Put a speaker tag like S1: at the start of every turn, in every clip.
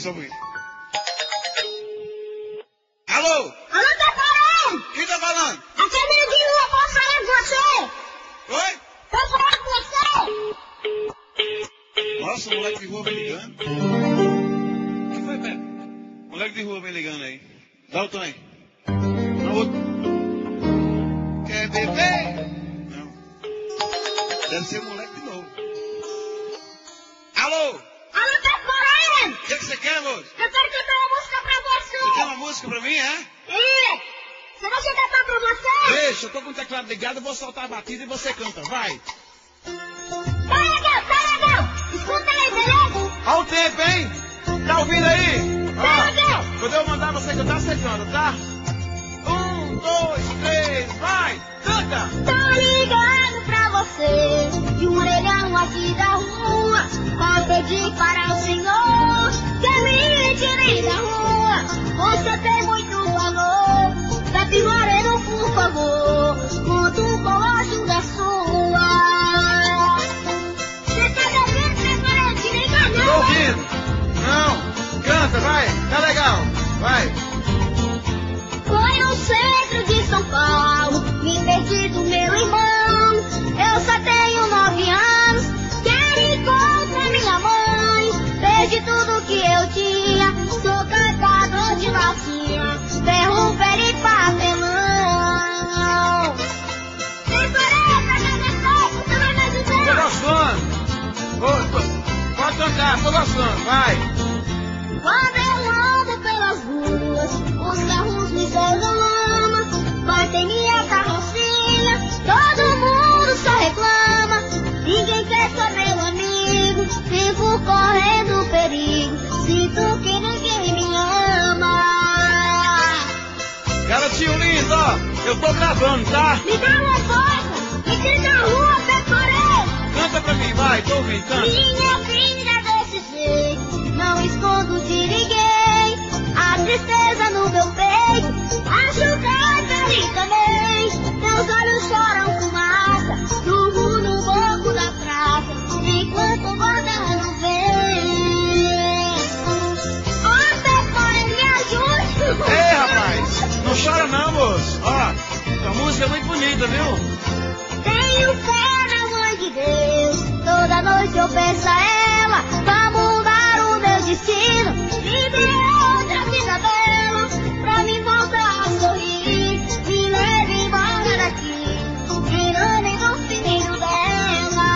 S1: ouvir. Alô?
S2: Alô, Pecorão!
S1: Quem tá falando?
S2: Aqui é meu de rua, posso falar com você?
S1: Oi?
S2: Posso falar com você?
S1: Nossa, o moleque de rua vem ligando. O que foi, Pepe? Moleque de rua vem ligando aí. Dá o tom aí. Não, outro. Quer beber? Não. Deve ser o moleque de novo. Alô?
S2: Alô, Pecorão!
S1: O que você quer, moço?
S2: Eu quero cantar uma música pra você.
S1: Você quer uma música pra mim, é?
S2: Você vai cantar pra você?
S1: Deixa, eu tô com o teclado ligado, eu vou soltar a batida e você canta, vai.
S2: Tá legal. Escuta aí, beleza?
S1: Olha o tempo, hein? Tá ouvindo aí?
S2: Tá legal.
S1: Quando eu mandar você cantar, você canta, tá? 1, 2, 3, vai! Canta!
S2: Tô ligando pra você, de um orelhão aqui da rua, pra pedir para o Senhor que me tire da rua. Você tem muito valor, Pepe Moreno, por favor, conto com a ajuda sua. Você tá me ouvindo, Pepe Moreno? Te liga
S1: Tô
S2: não,
S1: ouvindo! Não! Canta, vai! Tá legal! Vai!
S2: Foi no centro de São Paulo, me perdi do meu irmão. Eu só tenho 9 anos, quero encontrar minha mãe. Perdi tudo que eu tinha, sou catador de latinha, ferro, ferro e papelão. Decorei pra agradecer, você vai me
S1: Tô
S2: ajudar.
S1: gostando! Pode cantar, tô gostando, vai!
S2: Quando eu ando pelas ruas, os carros me jogam lama, batem minha carrocinha, todo mundo só reclama. Ninguém quer ser meu amigo, vivo correndo perigo, sinto que ninguém me ama.
S1: Garotinho lindo, ó! Eu tô gravando, tá?
S2: Me dá uma força, me tira da rua, Pecorão.
S1: Canta pra mim, vai, tô ouvindo, canta!
S2: Minha vida desse jeito, não escondo de ninguém. A tristeza no meu peito, acho que eu perdi também. Meus olhos choram fumaça, durmo no banco da praça, enquanto o guarda vem. Ô, Pecorão, me ajude.
S1: Ei, rapaz! Não chora não, moço! Ó, a música é muito bonita, viu?
S2: Tenho fé na mãe de Deus, toda noite eu peço a ela pra mudar o meu destino, me dê outra vida bela, pra me voltar a sorrir, me leve embora daqui, virando no filhinho dela.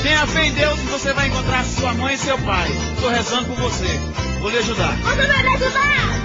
S1: Tenha fé em Deus que você vai encontrar sua mãe e seu pai. Tô rezando por você. Vou lhe ajudar.
S2: Você vai me ajudar?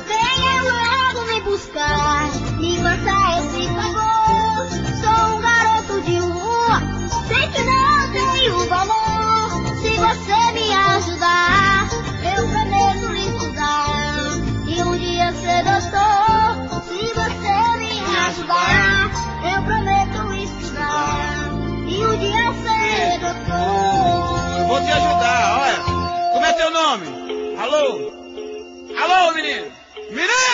S2: Venha logo me buscar, me faça esse favor. Sou um garoto de rua, sei que não tenho valor. Se você me ajudar, eu prometo estudar e um dia ser doutor. Se você me ajudar, eu prometo estudar e um dia ser doutor.
S1: Vou te ajudar, olha. Como é teu nome? Alô? Alô, menino? Menino!